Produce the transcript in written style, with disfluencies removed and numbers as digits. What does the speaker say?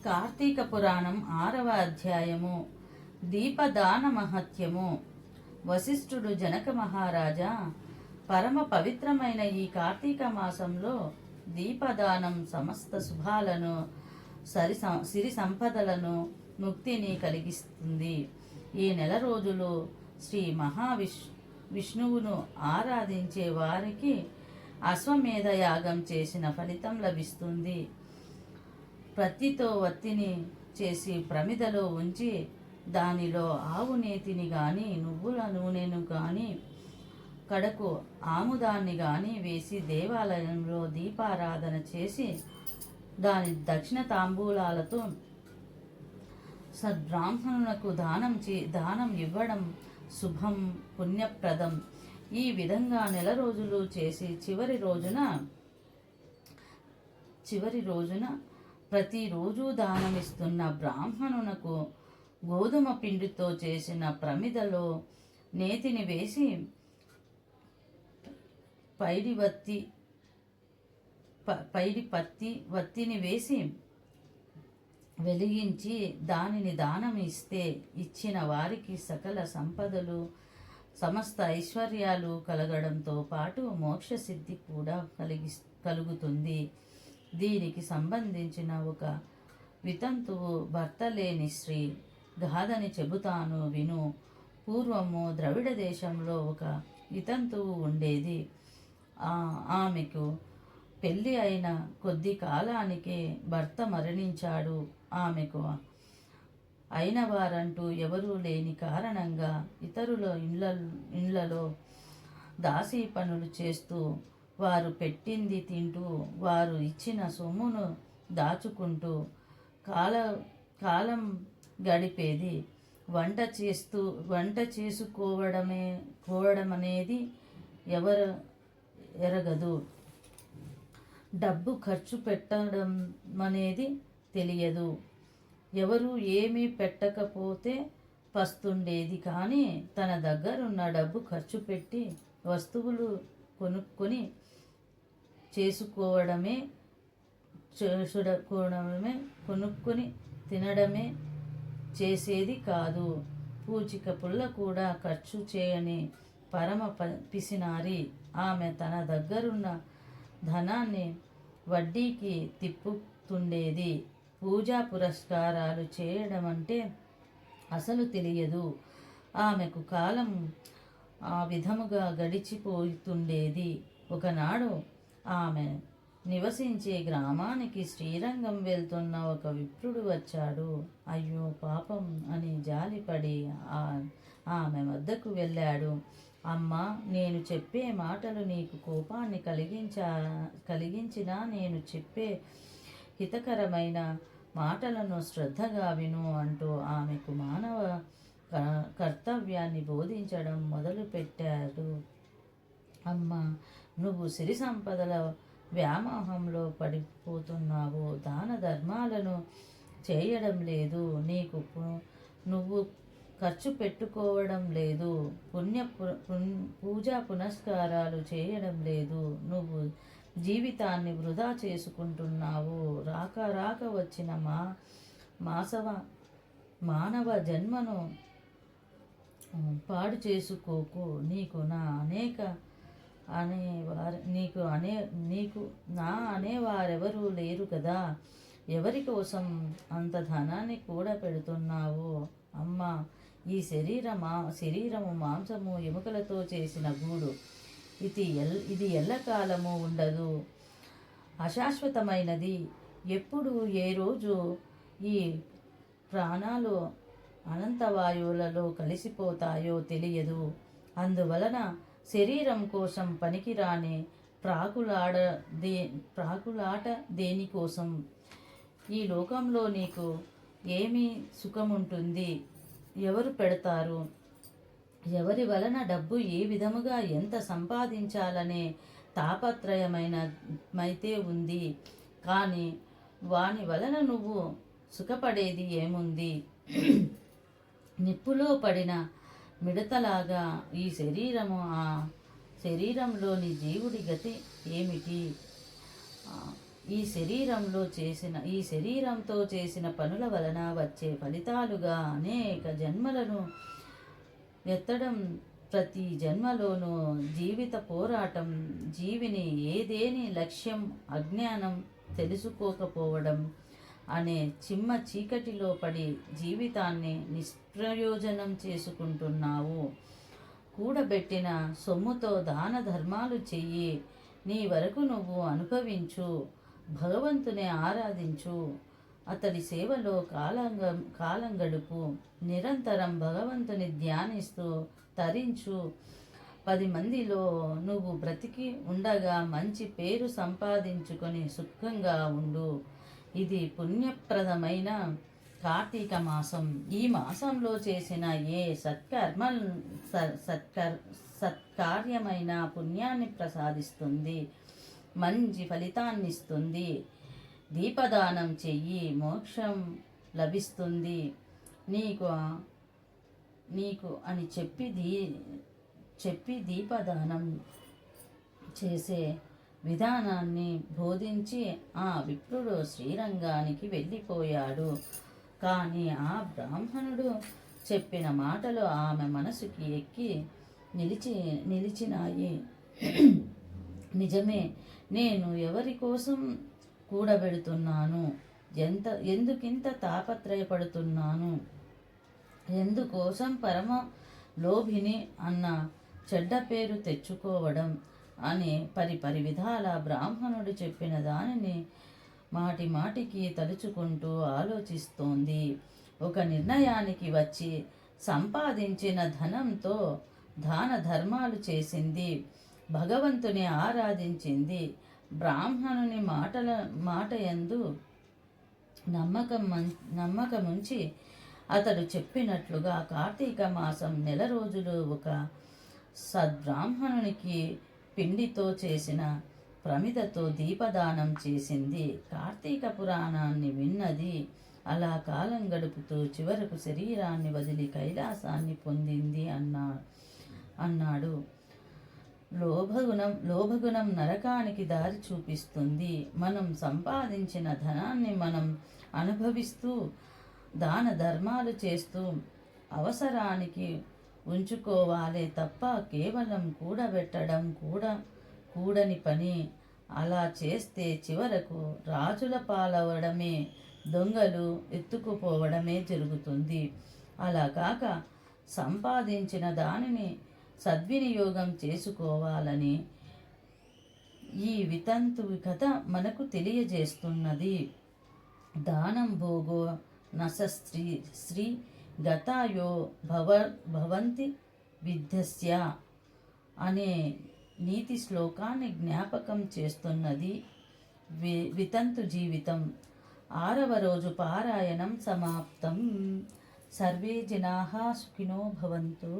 కార్తీక పురాణం 6వ అధ్యాయము. దీపదాన మహత్యము. వశిష్ఠుడు జనక మహారాజా, పరమ పవిత్రమైన ఈ కార్తీక మాసంలో దీపదానం సమస్త శుభాలను, సిరి సంపదలను, ముక్తిని కలిగిస్తుంది. ఈ నెల రోజులు శ్రీ విష్ణువును ఆరాధించే వారికి అశ్వమేధ యాగం చేసిన ఫలితం లభిస్తుంది. ప్రత్తితో వత్తిని చేసి ప్రమిదలో ఉంచి దానిలో ఆవు నేతిని కానీ, నువ్వుల నూనెను కానీ, కడకు ఆముదాన్ని కానీ వేసి దేవాలయంలో దీపారాధన చేసి దాని దక్షిణ తాంబూలాలతో సద్బ్రాహ్మణులకు దానం ఇవ్వడం శుభం, పుణ్యప్రదం. ఈ విధంగా నెల రోజులు చేసి చివరి రోజున ప్రతిరోజు దానమిస్తున్న బ్రాహ్మణునకు గోధుమ పిండితో చేసిన ప్రమిదలో నేతిని వేసి పైడి పత్తి వత్తిని వేసి వెలిగించి దానిని దానం ఇచ్చిన వారికి సకల సంపదలు, సమస్త ఐశ్వర్యాలు కలగడంతో పాటు మోక్షసిద్ధి కూడా కలుగుతుంది. దీనికి సంబంధించిన ఒక వితంతువు భర్త లేని స్త్రీ గాథని చెబుతాను విను. పూర్వము ద్రవిడ దేశంలో ఒక వితంతువు ఉండేది. ఆమెకు పెళ్ళి అయిన కొద్ది కాలానికే భర్త మరణించాడు. ఆమెకు అయిన వారంటూ ఎవరూ లేని కారణంగా ఇతరుల ఇళ్లలో దాసీ పనులు చేస్తూ, వారు పెట్టింది తింటూ, వారు ఇచ్చిన సొమ్మును దాచుకుంటూ కాలం గడిపేది. వంట చేసుకోవడం అనేది ఎవరు ఎరగదు. డబ్బు ఖర్చు పెట్టడం అనేది తెలియదు. ఎవరు ఏమీ పెట్టకపోతే పస్తుండేది. కానీ తన దగ్గరున్న డబ్బు ఖర్చు పెట్టి వస్తువులు కొనుక్కొని కొనుక్కొని తినడమే చేసేది కాదు. పూచిక పుల్ల కూడా ఖర్చు చేయని పరమ పిసినారి. ఆమె తన దగ్గరున్న ధనాన్ని వడ్డీకి తిప్పుతుండేది. పూజా పురస్కారాలు చేయడం అంటే అసలు తెలియదు. ఆమెకు కాలం ఆ విధముగా గడిచిపోతుండేది. ఒకనాడు ఆమె నివసించే గ్రామానికి శ్రీరంగం వెళ్తున్న ఒక విప్రుడు వచ్చాడు. అయ్యో పాపం అని జాలిపడి ఆమె వద్దకు వెళ్ళాడు. అమ్మా, నేను చెప్పే మాటలు నీకు కోపాన్ని కలిగించినా నేను చెప్పే హితకరమైన మాటలను శ్రద్ధగా విను అంటూ ఆమెకు మానవ కర్తవ్యాన్ని బోధించడం మొదలుపెట్టాడు. అమ్మ, నువ్వు సిరి సంపదల వ్యామోహంలో పడిపోతున్నావు. దాన ధర్మాలను చేయడం లేదు. నువ్వు ఖర్చు పెట్టుకోవడం లేదు. పూజా పునస్కారాలు చేయడం లేదు. నువ్వు జీవితాన్ని వృధా చేసుకుంటున్నావు. రాక వచ్చిన మానవ జన్మను పాడు చేసుకోకు. నీకు నా అనేవారెవరూ లేరు కదా. ఎవరి కోసం అంత ధనాన్ని కూడా పెడుతున్నావు? అమ్మా, ఈ శరీరము మాంసము ఎముకలతో చేసిన గూడు. ఇది ఎల్లకాలము ఉండదు, అశాశ్వతమైనది. ఎప్పుడు ఏ రోజు ఈ ప్రాణాలు అనంతవాయువులలో కలిసిపోతాయో తెలియదు. అందువలన శరీరం కోసం పనికిరాని ప్రాకులాట దేనికోసం? ఈ లోకంలో నీకు ఏమి సుఖముంటుంది? ఎవరు పెడతారు? ఎవరి వలన డబ్బు ఏ విధముగా ఎంత సంపాదించాలనే తాపత్రయమైతే ఉంది. కానీ వాని వలన నువ్వు సుఖపడేది ఏముంది? నిప్పులో పడిన మిడతలాగా ఈ శరీరము శరీరంలోని జీవుడి గతి ఏమిటి? ఈ శరీరంతో చేసిన పనుల వలన వచ్చే ఫలితాలుగా అనేక జన్మలను ఎత్తడం. ప్రతి జన్మలోనూ జీవిత పోరాటం. జీవిని ఏదేని లక్ష్యం అజ్ఞానం, తెలుసుకోకపోవడం అనే చిమ్మ చీకటిలో పడి జీవితాన్ని నిష్ప్రయోజనం చేసుకుంటున్నావు. కూడబెట్టిన సొమ్ముతో దాన ధర్మాలు చెయ్యి. నీ వరకు నువ్వు అనుభవించు. భగవంతుని ఆరాధించు. అతడి సేవలో కాలం గడుపు. నిరంతరం భగవంతుని ధ్యానిస్తూ తరించు. 10 మందిలో నువ్వు బ్రతికి ఉండగా మంచి పేరు సంపాదించుకొని సుఖంగా ఉండు. ఇది పుణ్యప్రదమైన కార్తీక మాసం. ఈ మాసంలో చేసిన ఏ సత్కార్యమైన పుణ్యాన్ని ప్రసాదిస్తుంది, మంచి ఫలితాన్నిస్తుంది. దీపదానం చెయ్యి, మోక్షం లభిస్తుంది నీకు అని చెప్పి దీపదానం చేసే విధానాన్ని బోధించి ఆ విప్రుడు శ్రీరంగానికి వెళ్ళిపోయాడు. కానీ ఆ బ్రాహ్మణుడు చెప్పిన మాటలు ఆమె మనసుకి ఎక్కి నిలిచినాయి. నిజమే, నేను ఎవరి కోసం కూడబెడుతున్నాను? ఎందుకింత తాపత్రయపడుతున్నాను? ఎందుకోసం పరమ లోభిని అన్న చెడ్డ పేరు తెచ్చుకోవడం అని పరి విధాల బ్రాహ్మణుడు చెప్పిన దానిని మాటికి తలుచుకుంటూ ఆలోచిస్తోంది. ఒక నిర్ణయానికి వచ్చి సంపాదించిన ధనంతో దాన ధర్మాలు చేసింది. భగవంతుని ఆరాధించింది. బ్రాహ్మణుని మాటయందు నమ్మకముంచి అతడు చెప్పినట్లుగా కార్తీక మాసం నెల రోజులు ఒక సద్బ్రాహ్మణునికి పిండితో చేసిన ప్రమిదతో దీపదానం చేసింది. కార్తీక పురాణాన్ని విన్నది. అలా కాలం గడుపుతూ చివరకు శరీరాన్ని వదిలి కైలాసాన్ని పొందింది అన్నాడు. లోభగుణం నరకానికి దారి చూపిస్తుంది. మనం సంపాదించిన ధనాన్ని మనం అనుభవిస్తూ దాన ధర్మాలు చేస్తూ అవసరానికి ఉంచుకోవాలే తప్ప కేవలం కూడబెట్టడం కూడని పని. అలా చేస్తే చివరకు రాజుల పాలవడమే, దొంగలు ఎత్తుకుపోవడమే జరుగుతుంది. అలా కాక సంపాదించిన దానిని సద్వినియోగం చేసుకోవాలని ఈ వితంతు కథ మనకు తెలియజేస్తున్నది. దానం భోగో నశ్రీ గతాయో భవంతి విద్యస్య అనే నీతి శ్లోకాన్ని జ్ఞాపకం చేస్తున్నది వితంతు జీవితం. 6వ రోజు పారాయణం సమాప్తం. సర్వే జనాః సుఖినో భవంతు.